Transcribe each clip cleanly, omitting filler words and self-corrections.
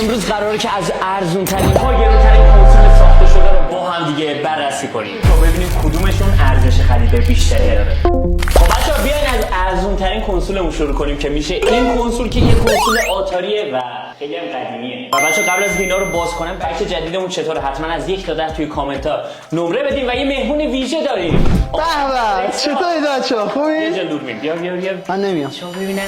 امروز قراره که از ارزون ترین و گرون ترین کنسول ساخته شده رو با هم دیگه بررسی کنیم تا ببینیم کدومشون ارزش خرید بیشتری داره. خب بچه‌ها بیاین از ارزون ترین کنسولمون شروع کنیم که میشه این کنسول که یه کنسول آتاریه و خیلی هم قدیمیه. و بچه‌ها قبل از اینا رو باز کنم بک جدیدمون چطوره حتما از 1 تا 10 توی کامنت ها نمره بدین و یه مهمون ویژه داریم. به به چطوری بچه‌ها خوبی؟ یه جا دور میم. بیا من نمیام. شما ببینم.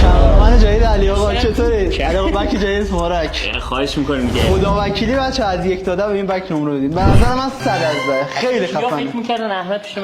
کامران جدید علی آقا چطوری؟ علی آقا بک جدید مبارک. خواهش می‌کنم دیگه. خدا وکیلی بچه از 1 تا 10 به این بک نمره بدید. به نظر من 100 از 10 خیلی یا خفنه. فکر می‌کردن احمد پیش من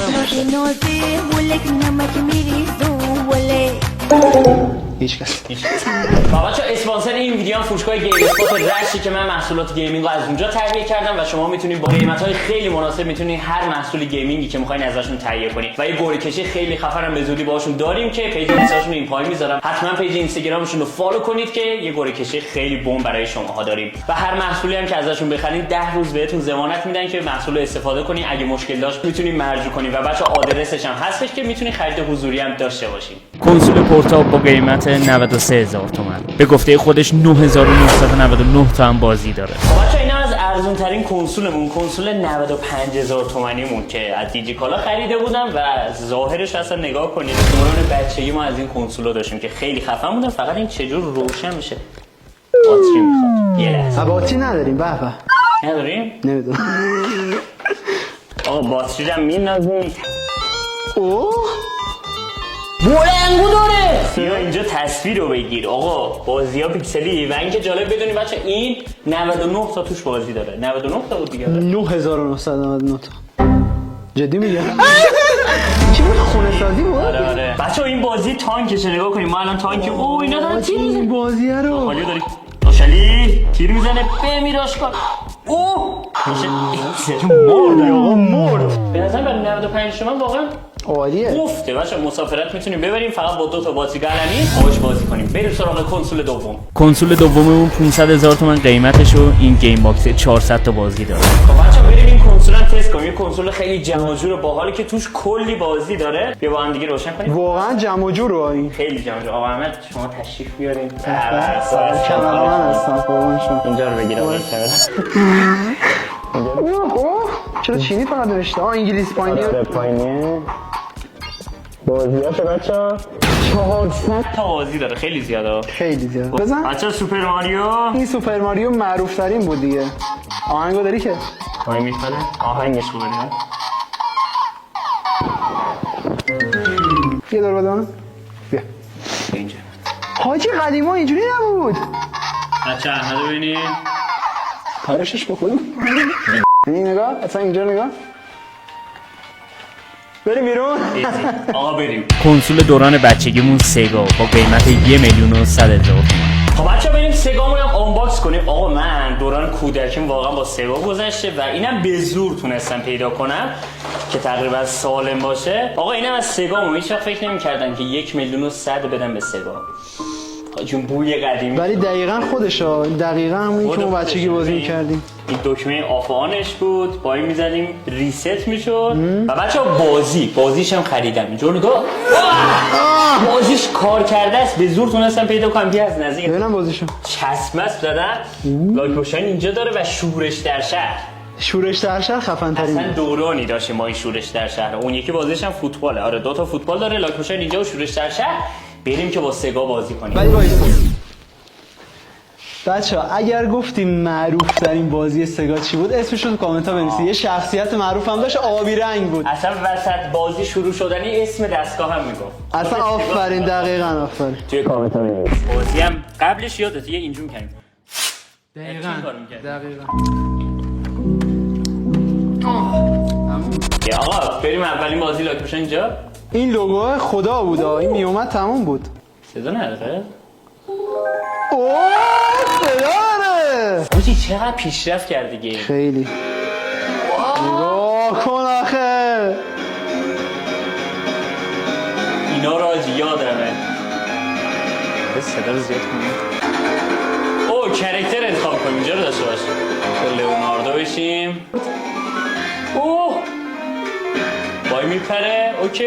هیچکس. بچا اسپانسر این ویدیو هم فروشگاه گیم اسپات رشتی که من محصولات گیمینگ رو از اونجا تهیه کردم و شما میتونید با قیمت‌های خیلی مناسب میتونید هر محصول گیمینگی که می‌خواید ازشون تهیه کنید و یه گوره کشی خیلی خفن هم به زودی باهاشون داریم که پیج اینستاشون این پایین میذارم. حتما پیج اینستاگرامشون رو فالو کنید که یه گوره کشی خیلی بوم برای شماها داریم و هر محصولی هم که ازشون بخرید 10 روز بهتون ضمانت میدن که محصول استفاده کنید. اگه مشکل داشت میتونید مرجوع کنید و بچا آدرسش هم هستش که میتونید خرید حضوری هم داشته باشید. کنسول پورتابل با قیمت 93000 تومان به گفته خودش 9999 تا هم بازی داره. بچا اینا از ارزون ترین کنسولمون، کنسول 95000 تومانیمون که از دیجیکالا خریده بودم و ظاهرش اصلا نگاه کنید دوران بچگی ما از این کنسولا داشتیم که خیلی خفن بودن. فقط این چجور روشن میشه؟ باتری میخواد. یه لحظه. باتری نداریم. به به. نداریم؟ نمیدونم. آقا باتری هم میندازیم. اوه بلنگو داره. یا اینجا تصویر رو بگیر آقا، بازی ها پیکسلی و اینکه جالب بدونی بچه این 99 تا توش بازی داره. 99 تا بود دیگه. 9999 تا. جدی میگم. چی بود خونه سازی بود؟ آره بچه این بازی تانکشه نگاه کنیم. ما الان تانکی اوه اینا دارن تیر میزنه. این بازیه رو حالی داری آشالی تیر میزنه بمیراش کن. اوه میشه مرد آقا مرد. به نظر برای 95 تومن واقعا عالیه. گفته بچه مسافرت میتونیم ببریم فقط با 2 تا باتری قلمی باهاش بازی کنیم. بریم سراغ کنسول دوم. کنسول دوممون 500000 تومان قیمتش و این گیم باکس 400 تا بازی داره. خب بچا بریم این کنسول رو تست کنیم. یه کنسول خیلی جمع و جور باحاله که توش کلی بازی داره. بیا با هم دیگه روشن کنیم. واقعا جمع و جور این خیلی جمع و جور. آقا احمد شما تشریف بیارین. کامران هستم قربون شما. اینجا رو بگیرم. چرا چینی فقط نوشته؟ انگلیس پایینیه. بازیاشه بچه‌ها 400 تا بازی داره. خیلی زیاده. خیلی زیاد. بزن بچه‌ها سوپر ماریو. این سوپر ماریو معروف ترین بود دیگه. آهنگو داری که؟ آهنگ میخوره؟ آهنگش خوبه نه؟ یه دور بدم. بیا. اینجا. حاجی قدیما اینجوری نبود. بچه احمد ببینید. کارشش بکنیم. این نگاه، اصلا اینجا نگاه. بریم بیرون. آقا بریم. کنسول دوران بچگیمون سگا با قیمت 1,100,000 تومان. خب بچه بریم سگامون هم آنباکس کنیم. آقا من دوران کودکیم واقعا با سگا گذشته و اینم به زور تونستم پیدا کنم که تقریبا سالم باشه. آقا اینم از سگامون. هیچ وقت فکر نمی‌کردم که 1,100,000 بدم به سگا. چون بوی قدیمی ولی دقیقاً خودشه. دقیقاً همونی که ما بچگی بازی می‌کردیم. این دکمه آف آنش بود. با این می‌زدیم ریست میشد. و بچه‌ها بازیش هم خریدم. اینجور نگاه. بازیش کار کرده است. به زور تونستم پیدا کنم. بیا از نزدیک ببینم بازیشو. چسبمس دادن. لایک روشن اینجا داره و شورش در شهر. شورش در شهر خفن ترین. اصلا دورانی داشتیم ما این شورش در شهر. اون یکی بازیش هم فوتباله. آره 2 تا فوتبال داره. لایک روشن اینجا و شورش در شهر. بریم که با سگا بازی کنیم. ولی وایسا بچه ها اگر گفتیم معروف ترین بازی سگا چی بود اسمش رو تو کامنت ها بنویسید. یه شخصیت معروف هم داشت آبی رنگ بود. اصلا وسط بازی شروع شدنی اسم دستگاه هم میگفت. اصلا آفرین دقیقاً آفرین. توی کامنت ها بنویس. بازی هم قبلش یادت یه اینجوری کنیم. دقیقاً. یا آقا بریم اولین بازی لایک بشن اینجا. این لوگو خدا بود. این میومد تموم بود. صدا نداره. اوه صدا داره. بازی چقدر پیشرفت کرده گیم. خیلی. نگاه کن آخه. اینا رو آجی یادمه. صدا رو زیاد کنیم. اوه کرکتر انتخاب کنیم. اینجا رو داشته باشیم. لئوناردو بشیم. اوه وای میپره. اوکی.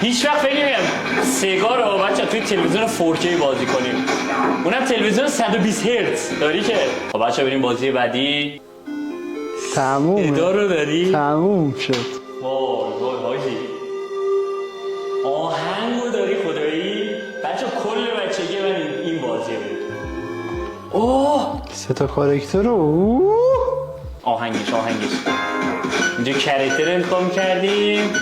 هیچ وقت فکر نمی‌کردم سگا رو بچه توی تلویزیون 4K بازی کنیم، اونم تلویزیون 120 هرتز داری که. خب بچه‌ها بریم بازی بعدی. تموم داری؟ تموم شد. وای حاجی آهنگو داری خدایی. بچه کل بچگی من این بازیه بود. اوه 3 کاراکتر رو آهنگش اینجا کاراکتر انتخاب کردیم.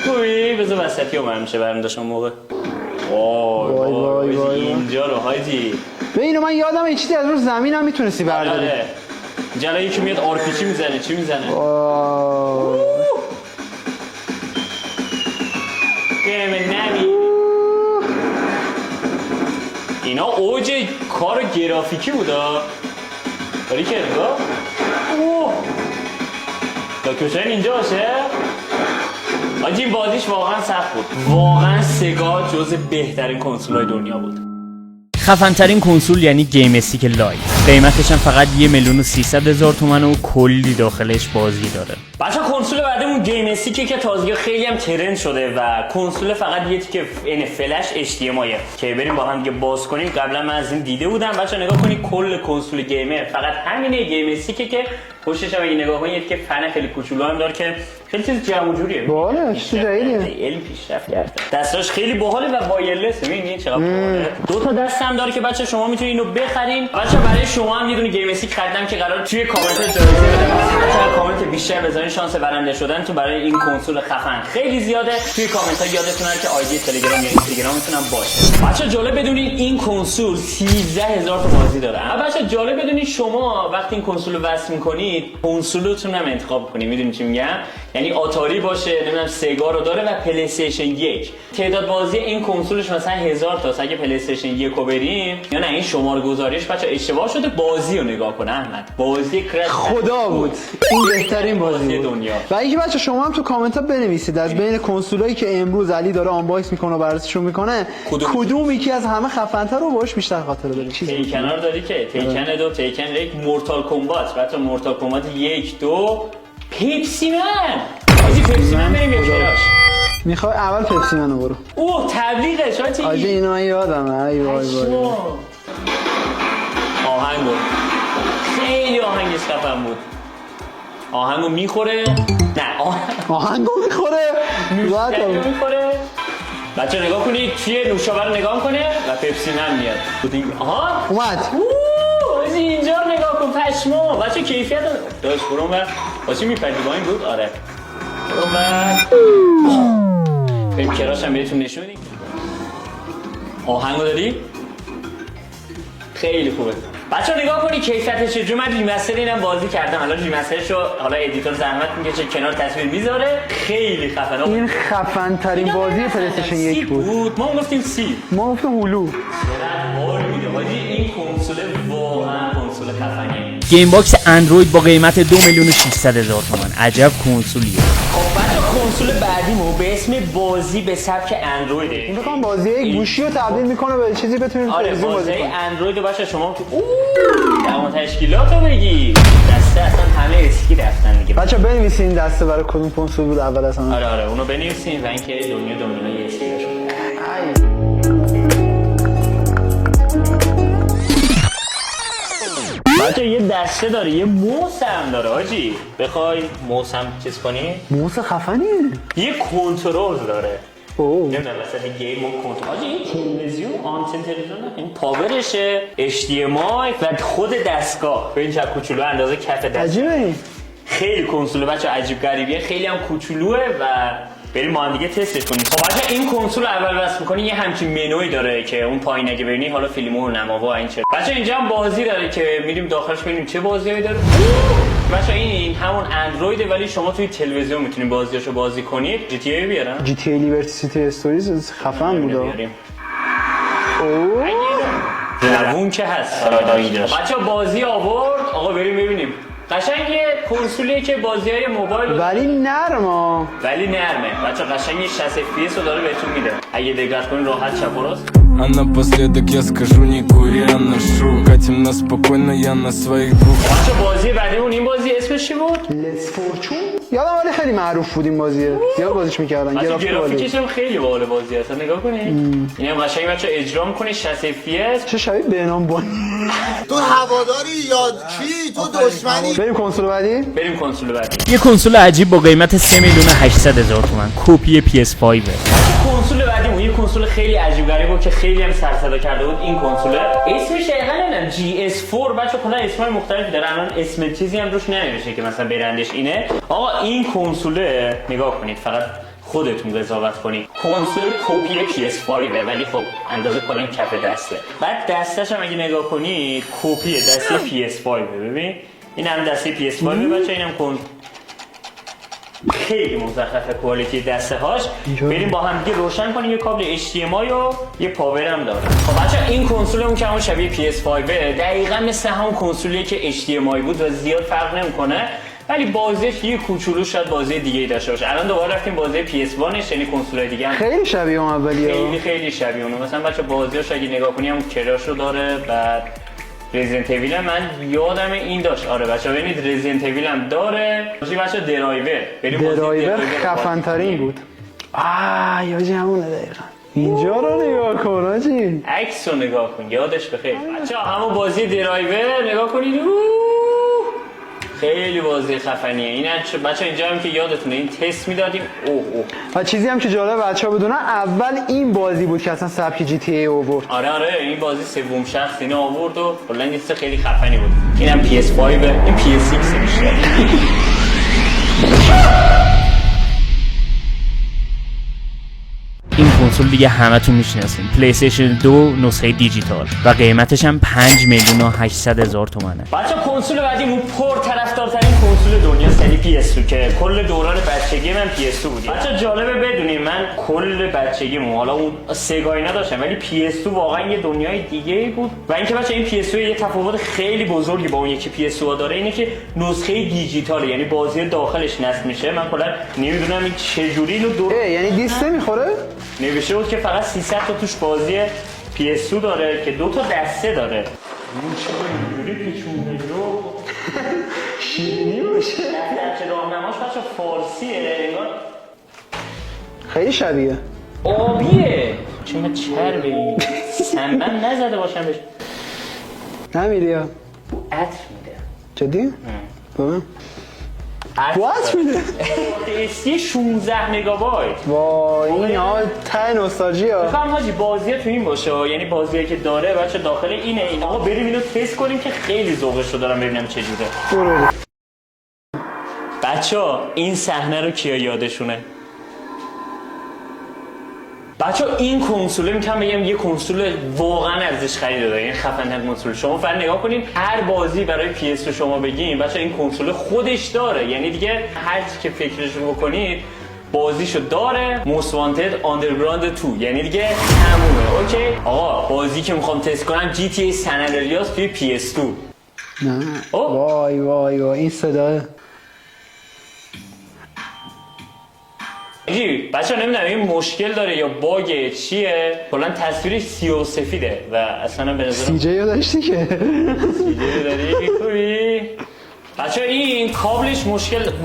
خوبی بذار وسطی رو من میشه برم داشتم موقع. وای اینجا رو حاجی به اینو من یادم یه چیزی از رو زمین هم میتونستی برداری. جلو یکی میاد آرپیچی میزنه. چی میزنه؟ اینا اوج کار گرافیکی بودا. داری که ارگاه داکیوشن اینجا باشه. آجی بازیش واقعا سخت بود. واقعا سگا جز بهترین کنسولای دنیا بود. خفن‌ترین کنسول یعنی گیم استیک لایت. قیمتش هم فقط 1,300,000 تومان و کلی داخلش بازی داره. بچه‌ها کنسول بعدمون گیم استیکه که تازگی خیلی هم ترند شده و کنسول فقط یه تیکه فلش HDMI که بریم با هم دیگه باز کنیم. قبلا من از این دیده بودم. بچه‌ها نگاه کنید کل کنسول گیمر فقط همینه گیم استیکه که پشتش هم اگه نگاه کنید یه تیکه فن خیلی کوچولو هم داره که خیلی چیز جمع و جوریه. باحاله چیز جدیدیه. علم پیشرفت کرده. دستاش خیلی باحاله و وایرلس. ببینید چقدر باحاله. دو تا دست هم داره که بچه شما میتونید اینو بخرین. بچه برای شما هم یه دونه گیم استیک خریدم که قرار توی کامنت جایزه بدم. کامنت بیشتر بزنین شانس برنده شدن تو برای این کنسول خفن خیلی زیاده. توی کامنت ها یادتون نره که آیدی تلگرام یا اینستاگرامتون هم باشه. بچه جالب بدونید این کنسول 13,000 تا بازی داره. بچه جالب بدونید شما وقتی این کنسول رو وصل می‌کنید کنسولتون هم انتخاب کنید. میدونید چی میگم؟ یعنی آتاری باشه، نمیدونم سگا رو داره و پلی استیشن 1. تعداد بازی این کنسولش مثلا 1000 تاست. اگه پلی استیشن 1 رو بریم یا نه این شماره گذاریش بچا اشتباه شده. بازی رو نگاه کن احمد. بازی کرش خدا بود. این بهترین بازی دنیا. و اینکه بچا شما هم تو کامنت ها بنویسید از بین کنسولایی که امروز علی داره آنباکس میکنه و بررسیشون میکنه کدوم یکی از همه خفن‌تر رو باش بیشتر خاطره داره. تیکن رو داری که تیکن 2 تیکن 1 مورتال کمبات. بچا مورتال کمبات 1 2 پپسی من. آجی پپسی من بریم یک کراش. میخوای اول پپسی منو برو. اوه تبلیغش آجی. آجی اینو من یادمه. ای وای وای. آهنگو خیلی آهنگش خفن بود. آهنگو میخوره. نه آهنگو میخوره. میخوره. بچه نگاه کنید توی نوشابه رو نگاه کنه و پپسی من میاد. آها اومد. آجی اینجا رو نگاه کن پشمو. بچه کیفیت داشت برون و باشی میپردی با این بود. آره بریم کراش هم بهتون نشون بدیم. آهنگو داری؟ خیلی خوبه. بچه‌ها نگاه کنی کیفیتش چجوری. من ریمستر اینم بازی کردم. حالا ریمسترشو حالا ادیتور زحمت میکشه کنار تصویر میذاره. خیلی خفنه. این خفن ترین بازی پلی استیشن 1 بود. ما گفتیم سی. ما گفتیم هولو. این کنسول واقعا کنسول خفنیه. گیم باکس اندروید با قیمت 2,600,000 تومان. عجب کنسولیه. خب بچه‌ها کنسول بعدیمو به اسم بازی به سبک اندرویده. این بخوام بازی گوشی رو تبدیل میکنه به چیزی بتونیم تلویزیون بازی کنیم. اندروید رو بچه‌ها شما تو تمام تشکیلات رو بگی. دسته اصلا همه اسکی رفتن دیگه. بچه‌ها بنویسین این دسته برای کدوم کنسول بود اول اصلا. آره اونو بنویسین و اینکه دنیای اسکی شده. بچه یه دسته داره یه موس هم داره آجی. بخوای موس هم چیز کنی موس خفنیه. یه کنترل داره. نمیدونم مثلا گیم و کنترل. آجی این تلویزیون آنتن تلویزیون این پاورشه HDMI و خود دستگاه. ببین چقدر کوچولو اندازه کف دست. عجیبه. خیلی کنسول بچه عجیب غریبیه. خیلی هم کوچولوه و بریم ما هم دیگه تستش کنیم. خب بچه این کنسول اول وصل می‌کنی یه همچین منوی داره که اون پایین اگه ببینی حالا فیلم و نما و این چه. بچه اینجا هم بازی داره که میریم داخلش ببینیم چه بازیایی داره. بچه این همون اندرویده ولی شما توی تلویزیون میتونید بازیاشو بازی کنید. GTA بیارن. GTA لیبرتی سیتی استوریز خفن بود. جوون که هست. بچه بازی آورد. آقا بریم ببینیم. قشنگ یه کنسولیه که بازی‌های موبایل ولی نرمه. بچه قشنگ 60 FPS رو داره بهتون میده. اگه دقت کنین راحت چپ و راست. А напоследок я скажу, не кури, а ношу. Катим на спокойно, я на своих двух. بچه بازی بعدیمون این بازی اسمش چی بود؟ Let's Fortune. یادم ولی خیلی معروف بود این بازیه، زیاد بازیش میکردن. گرافیکش هم خیلی باحال بازی اصلا نگاه کنید. اینم قشنگ بچا اجرا می‌کنی 60 FPS. چه شبیه بهنام بانی. تو هواداری یا کی؟ تو دشمنی؟ بریم کنسول بعدی. بریم کنسول بعدی. یه کنسول عجیب با قیمت 3,800,000 تومان، کپی PS5. کنسول بعدیمون یه کنسول خیلی عجیب غریب بود که خیلی هم سر صدا کرده بود. این کنسول اسمش دقیقاً نمیدونم GS4 بچا کلا اسمای مختلفی داره. الان اسم چیزی هم روش ننوشته که مثلا برندش اینه. آقا این کنسول نگاه کنید، فقط خودتون قضاوت کنید. کنسول کپی PS5 ولی خب اندازه کلا کف دسته. بعد دستش هم اگه نگاه کنید کپی دسته PS5 ببین. این هم دسته PS5 بچا، اینم خیلی مزخرفه کوالیتی دسته هاش. بریم با هم دیگه روشن کنیم. یه کابل HDMI و یه پاور هم داره. خب بچا این کنسولمون که همون شبیه PS5 دقیقاً مثل همون کنسولی که HDMI بود و زیاد فرق نمیکنه، ولی بازیش یه کوچولو شاید بازی دیگه داشته باشه. الان دوباره رفتیم بازی PS1 یعنی کنسولای دیگه هم خیلی شبیه اون اولیه. خیلی شبیه اونه. مثلا بچا بازیاش اگه نگاه کنی همون کراشو داره. بعد رزیدنت اویل من یادم این داشت. آره بچا ببینید رزیدنت اویل هم داره. بچا درایور خفن ترین بود. یاجی همونه دقیقاً. اینجا رو نگاه کن آجی. عکس رو نگاه کن یادش بخیر. بچا همون بازی درایور نگاه کنید. خیلی بازی خفنیه. این بچا اینجا هم که یادتونه این تست میدادیم. و چیزی هم که جالب بچه‌ها بدونن اول این بازی بود که اصلا سبک GTA آورد. آره این بازی سوم شخص اینو آورد و کلا یه چیز خیلی خفنی بود. اینم PS5 این PS6 میشه. این کنسول دیگه همتون میشناسین، پلی استیشن 2 نسخه دیجیتال و قیمتش هم 5,800,000 تومانه. بچا کنسول بعدیمون پر طرفدارترین کنسول دنیا سری PS2 که کل دوران بچگی من PS2 بودیم. بچا جالبه بدونیم من کل بچگیمون حالا اون سگایی نداشتم ولی PS2 واقعا یه دنیای دیگه بود. و اینکه بچا این PS2 یه تفاوت خیلی بزرگی با اون یکی PS2 داره اینه که نسخه دیجیتاله، یعنی بازی داخلش نصب میشه. من کلا نمیدونم این چه جوری اینو یعنی دیسک نمیخوره؟ نوشته بود که فقط 300 تا توش بازی PS2 داره که 2 تا دسته داره. این چه اینجوری پیچونده رو شیرینی باشه. درچه راهنماش بچه فارسیه انگار. خیلی شبیه. آبیه. چه من چربه سنبن نزده باشم بهش. نمیری ها؟ عطر میده. جدی؟ بابا وات میده؟ استی 16 مگابایت. وای این ها ته نوستالژی ها. بخوام حاجی بازی تو این باشه، یعنی بازیه که داره بچه داخل اینه. این آقا بریم اینو تست کنیم که خیلی ذوقش رو دارم ببینم چه جوره. برو بچه این صحنه رو کیا یادشونه؟ بچه این کنسوله میتونم بگم یه کنسول واقعا ارزش خرید داره. این خفن‌ترین کنسول. شما فقط نگاه کنین هر بازی برای PS2 شما بگین بچه این کنسول خودش داره، یعنی دیگه هر چی که فکرش رو بکنید بازیشو داره. Most Wanted Underground 2 یعنی دیگه همونه. اوکی آقا بازی که میخوام تست کنم GTA San Andreas توی PS2. نه وای وای وای این صداه. بچه نمیدونم این مشکل داره یا باگه چیه، کلا تصویرش سیاه و سفیده و اصلا به نظرم CJ رو داشتی که CJ داری خوبی. بچه این کابلش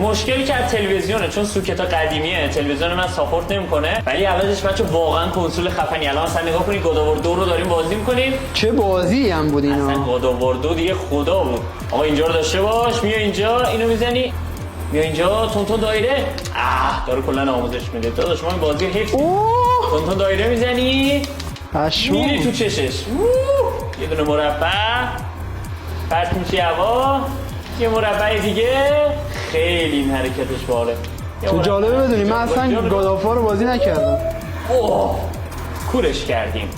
مشکلی که از تلویزیونه، چون سوکتا قدیمیه تلویزیون من ساپورت نمیکنه، ولی عوضش بچه واقعا کنسول خفنی. الان مثلا نگاه کنید God of War 2 رو داریم بازی میکنیم. چه بازی هم بود اینا. اصلا God of War 2 دیگه خدا بود. آقا اینجا رو داشته باش، میای اینجا اینو میزنی، بیا اینجا تون دایره. داره کلا آموزش میده. داداش ما این بازی حفظ تون دایره میزنی میری تو چشش. یه دونه مربع پرت میشی هوا، یه مربع دیگه. خیلی این حرکتش باله. تو جالبه بدونی من اصلا گادافا رو بازی نکردم. کورش کردیم.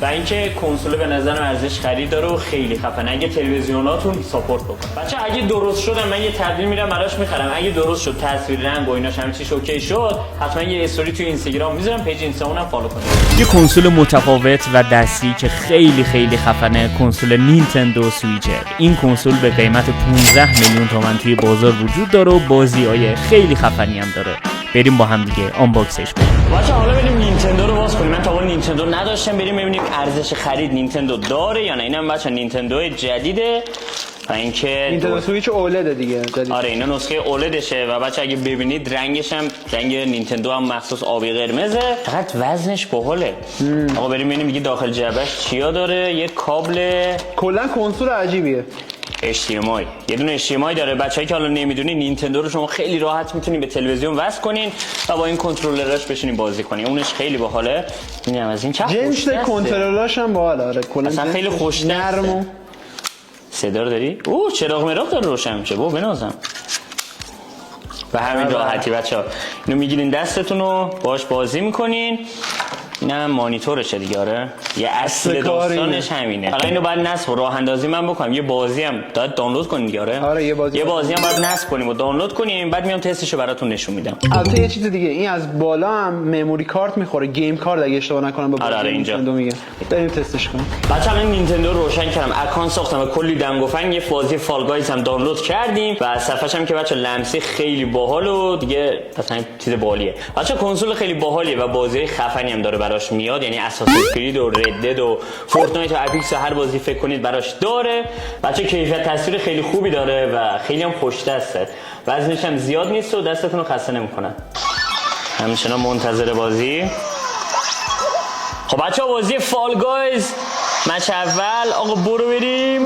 و اینکه کنسول به نظرم ارزش خرید داره و خیلی خفنه. اگه تلویزیوناتون ساپورت بکنه بچه، اگه درست شد من یه تبدیل میرم براش میخرم. اگه درست شد تصویر رنگ و ایناش همه چیش اوکی شد حتما یه استوری تو اینستاگرام میذارم، پیج اینستاگرامم فالو کنید. یه کنسول متفاوت و دستی که خیلی خیلی خفنه، کنسول نینتندو سویچه. این کنسول به قیمت 15 میلیون تومان توی بازار وجود داره و بازی‌های خیلی خفنی هم داره. بریم با هم دیگه آنباکسش کنیم. بچه حالا بریم نینتندو رو باز کنیم. من تا اون نینتندو نداشتم، بریم ببینیم ارزش خرید نینتندو داره یا نه. اینم بچه نینتندو جدیده و اینکه نینتندو سویچ اولد دیگه جدید. آره اینا نسخه اولدشه و بچه اگه ببینید رنگش هم رنگ نینتندو هم مخصوص آبی قرمزه، فقط وزنش باحاله. آقا بریم ببینیم دیگه داخل جعبش چیا داره. یه کابل کلا کنسول عجیبیه. HDMI، یه دونه HDMI داره. بچه‌ای که حالا نمیدونین نینتندو رو شما خیلی راحت میتونین به تلویزیون وصل کنین و با این کنترلرش بشینین بازی کنین. اونش خیلی باحاله. اینم از این چه جنس کنترلراش هم باحاله. آره کلا اصلا خیلی خوش نرم. صدا رو داری؟ اوه چراغ مراغ داره روشن میشه. بابا بنازم. به همین راحتی بچه‌ها اینو میگیرین دستتون رو باهاش بازی میکنین. اینم مانیتورشه دیگه. آره یه اصل داستانش همینه. فقط اینو بعد نصب و راه اندازی من بکنم. یه بازی هم داد دانلود کنین دیگه. آره یه بازی هم باید نصب کنیم و دانلود کنیم. بعد میام تستشو براتون نشون میدم. البته یه چیز دیگه، این از بالا هم مموری کارت میخوره، گیم کارت اگه اشتباه نکنم به آره اینجا میگه. بریم تستش کنیم. بچه‌ها من نینتندو رو روشن کردم، اکانت ساختم و کلی دنگ و فنگ. یه بازی فال گایز هم دانلود کردیم و صفحه‌ش هم که بچه‌ها لمسی خیلی باحال و دیگه مثلا چیز باحالیه. بچه‌ها کنسول خیلی باحالیه و بازی خفنی هم داره براش میاد. یعنی اساسین کرید و رد دد و فورتنایت و اپیکس هر بازی فکر کنید براش داره. بچه‌ها کیفیت تصویر خیلی خوبی داره و خیلی هم خوش دسته. وزنش هم زیاد نیست و دستتون رو خسته نمی‌کنه. همچنان منتظر بازی. خب بچه‌ها بازی فال گایز مچ اول. آقا برو بریم.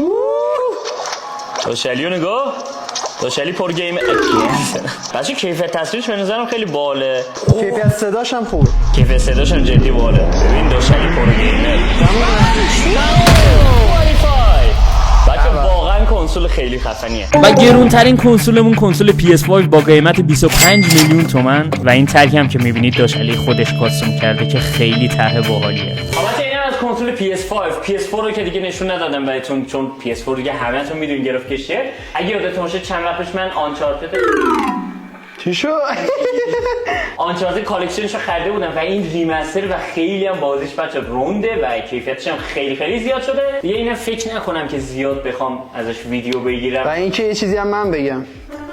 داشلی رو نگاه. داشلی پر گیم. بچه کیفیت تصویرش به نظرم خیلی باله. کیفیت صداش هم خوبه. کیفیت صداش هم جدی باله. ببین داشلی پر گیمه. بچه واقعا کنسول خیلی خفنیه و گرونترین کنسولمون کنسول PS5 با قیمت 25 میلیون تومان و این ترک هم که میبینید داشلی خودش کاستوم کرده که خیلی طرح باحالیه. کنسول PS4 رو که دیگه نشون ندادم بهتون چون PS4 دیگه همه‌تون میدونین گرفت کشیه. اگه یادتون باشه چند وقت پیش من چی شو؟ آنچارتد کالکشنشو خریده بودم و این ریمستر و خیلی هم بازیش بچه رونده و کیفیتش هم خیلی خیلی زیاد شده. دیگه اینم فکر نکنم که زیاد بخوام ازش ویدیو بگیرم. و اینکه یه چیزی هم من بگم،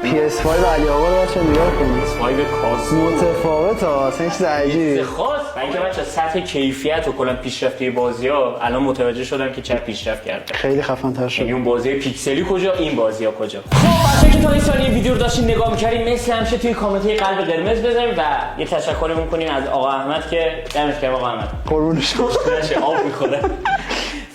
PS5 علی آقا رو بچه نگاه کنید. PS5 کاس متفاوته اصلا چیز عجیبی. خاص و اینکه بچه سطح کیفیت و کلا پیشرفتی بازی‌ها الان متوجه شدم که چه پیشرفت کرده. خیلی خفن‌تر شد. اون بازی پیکسلی کجا، این بازی‌ها کجا. خب بچه‌ها که تا این ثانیه ویدیو رو داشتین نگاه می‌کردین مثل همیشه توی کامنت قلب قرمز بزنید و یه تشکر می‌کنیم از آقا احمد که دمش گرم آقا احمد. قربونش نشه آب می‌خوره.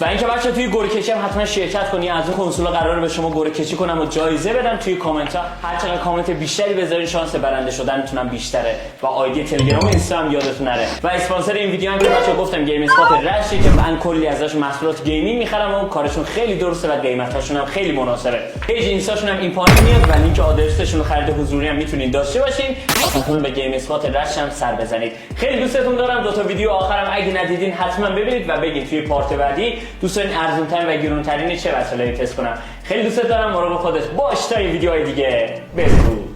و اینکه بچه‌ها توی گوره کشی هم حتما شرکت کنید. از اون کنسولا قراره به شما گوره کشی کنم و جایزه بدم. توی کامنت‌ها هر چقدر کامنت بیشتری بذارین شانس برنده شدنتونم بیشتره و آیدی تلگرام و اینستاگرام یادتون نره. و اسپانسر این ویدیو هم که بچه‌ها گفتم گیم اسپات رشته که من کلی ازش محصولات گیمینگ می‌خرم و کارشون خیلی درسته و قیمتاشون هم خیلی مناسبه. پیج اینستاشون هم این پایین میاد و لینک آدرسشون رو خرید حضوری هم میتونید داشته باشین. حتما به گیم اسپات رشته هم سر بزنید. خیلی دوستتون دارم. دو تا ویدیو آخرم اگه ندیدین حتما ببینید و بگید توی پارت بعدی دوست دارین ارزان‌ترین و گرون‌ترین چه وسایلی تست کنم. خیلی دوست دارم. مراقب خودت باش تا این ویدیوهای دیگه. بدرود.